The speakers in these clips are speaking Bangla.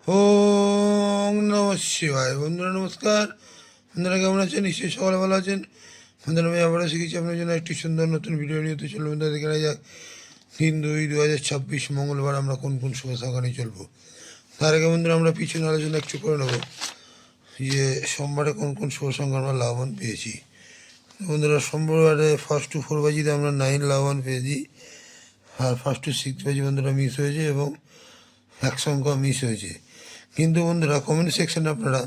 ওং নমঃ শিবায়। বন্ধুরা নমস্কার। বন্ধুরা কেমন আছেন? নিশ্চয়ই সকালে ভালো আছেন। বন্ধুরা আমি আবারও শিখেছি আপনার জন্য একটি সুন্দর নতুন ভিডিও নিয়ে। তো চলুন বন্ধুরা দেখে নেওয়া যাক 3/2/2026 মঙ্গলবার আমরা কোন কোন শুভ সংখ্যা নিয়ে চলবো। তার আগে বন্ধুরা আমরা পিছনে আলোচনা একটু করে নেবো যে সোমবারে কোন কোন শুভ সংখ্যা আমরা লাভবান পেয়েছি। বন্ধুরা সোমবারে 1 to 4 বাজিতে আমরা 9 লাভবান পেয়েছি, আর 1 to 6 বাজি বন্ধুরা মিস হয়েছে এবং এক সংখ্যা মিস হয়েছে। কিন্তু বন্ধুরা কমেন্ট সেকশানে আপনারা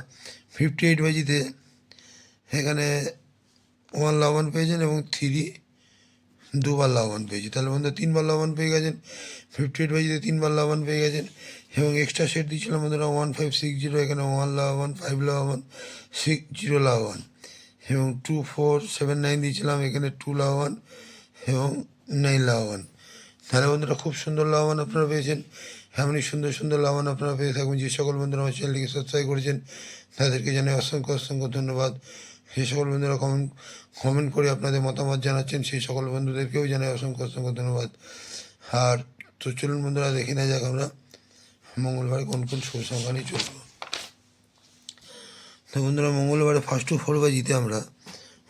58 বাজিতে এখানে 1 লাভবান পেয়েছেন এবং 3 দুবার লাভবান পেয়েছি। তাহলে বন্ধুরা 3বার লাভবান পেয়ে গেছেন। 58 বাজিতে 3বার লাভবান পেয়ে গেছেন এবং এক্সট্রা সেট দিয়েছিলাম বন্ধুরা 1560, এখানে 1 লাভবান, 5 লাভবান, 60 লাভবান এবং 2479 দিয়েছিলাম, এখানে 2 লাভবান এবং 9 লাভবান। তাহলে বন্ধুরা খুব সুন্দর লাভবান আপনারা পেয়েছেন। এমনই সুন্দর সুন্দর লাভবান আপনারা পেয়ে থাকবেন। যে সকল বন্ধুরা আমার চ্যানেলটিকে সাবস্ক্রাইব করেছেন তাদেরকে জানাই অসংখ্য অসংখ্য ধন্যবাদ। সেই সকল বন্ধুরা কমেন্ট করে আপনাদের মতামত জানাচ্ছেন, সেই সকল বন্ধুদেরকেও জানাই অসংখ্য অসংখ্য ধন্যবাদ। আর তো চলুন বন্ধুরা দেখে নেওয়া যাক আমরা মঙ্গলবারে কোন কোন শুভ সংখ্যা নিয়ে চলব। তো বন্ধুরা মঙ্গলবারে 1 to 4 বাজিতে আমরা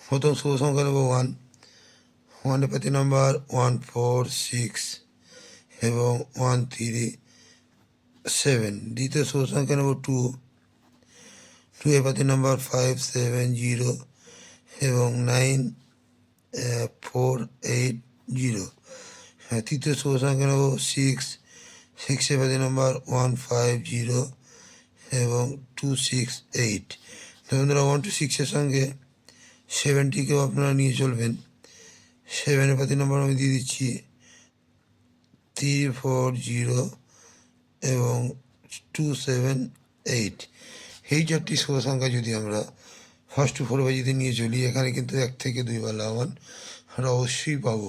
প্রথম শুভ সংখ্যা নেব 1। 1 পাতি নাম্বার 146 এবং 137। দ্বিতীয় শুভ সংখ্যা নেব 2। 2 এর পাতি নাম্বার 570 এবং 9480। তৃতীয় শুভ সংখ্যা নেব 6। 6 এর পাতি নাম্বার 150 এবং 268। তো বন্ধুরা 1 to 6 এর সঙ্গে 70কেও আপনারা নিয়ে চলবেন। 7 এর পাতি নাম্বার আমি দিয়ে দিচ্ছি 340 এবং 278। এই 4টি শুভ সংখ্যা যদি আমরা 1 to 4 বাজিতে নিয়ে চলি, এখানে কিন্তু 1 থেকে 2বার লাভবান আমরা অবশ্যই পাবো।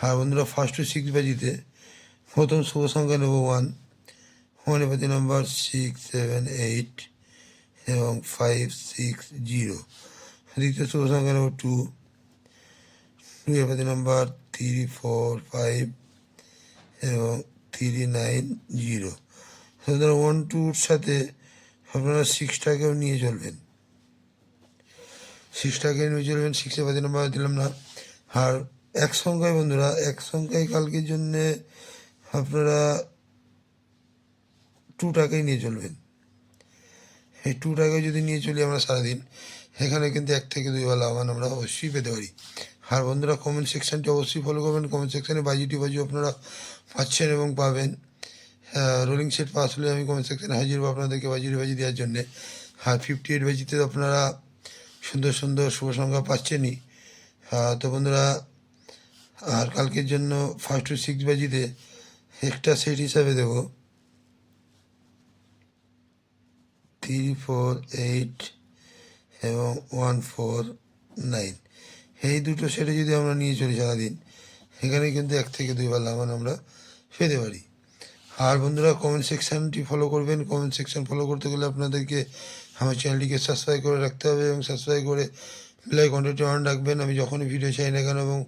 আর বন্ধুরা 1 to 6 বাজিতে প্রথম শুভ সংখ্যা নেব 1। 1 এর পাতি নাম্বার 678 এবং 560। দ্বিতীয় শুভ সংখ্যা নেব 2। 2 এর পাতি নাম্বার 345 এবং 390। সুতরাং 1 2-র সাথে আপনারা 6টাকেও নিয়ে চলবেন। 6টাকে নিয়ে চলবেন। 6 এর পাতি নাম্বার দিলাম না। আর এক সংখ্যায় বন্ধুরা, এক সংখ্যায় কালকের জন্যে আপনারা 2টাকেই নিয়ে চলবেন। এই 2টাকে যদি নিয়ে চলি আমরা সারাদিন, এখানে কিন্তু 1 থেকে 2বার লাভবান আমরা অবশ্যই পেতে পারি। আর বন্ধুরা কমেন্ট সেকশানটি অবশ্যই ফলো করবেন। কমেন্ট সেকশানে বাজি আপনারা পাচ্ছেন এবং পাবেন। রোলিং সেট পাস হলে আমি কমেন্ট সেকশানে হাজির হবো আপনাদেরকে বাজি দেওয়ার জন্যে। আর 58 বাজিতে আপনারা সুন্দর সুন্দর শুভ সংখ্যা পাচ্ছেনই। তো বন্ধুরা আর কালকের জন্য 1 to 6 বাজিতে এক্সট্রা সেট হিসাবে দেবো 348 এবং 149। এই দুটো সেটে যদি আমরা নিয়ে চলি সারাদিন, এখানে কিন্তু 1 থেকে 2বার লাভবান আমরা পেতে পারি। আর বন্ধুরা কমেন্ট সেকশানটি ফলো করবেন। কমেন্ট সেকশান ফলো করতে গেলে আপনাদেরকে আমার চ্যানেলটিকে সাবস্ক্রাইব করে রাখতে হবে এবং সাবস্ক্রাইব করে বেল আইকনটি অন রাখবেন। আমি যখনই ভিডিও চাই না কেন এবং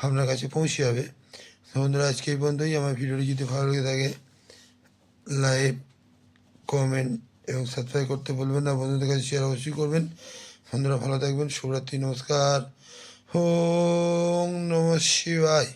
আপনার কাছে পৌঁছে যাবে। তো বন্ধুরা আজকে এই পর্যন্তই। আমার ভিডিওটি যদি ভালো লেগে থাকে লাইক, কমেন্ট এবং সাবস্ক্রাইব করতে বলবেন না। বন্ধুদের কাছে শেয়ার অবশ্যই করবেন। বন্ধুরা ভালো থাকবেন। শুভরাত্রি, নমস্কার। ওম নমঃ শিবায়।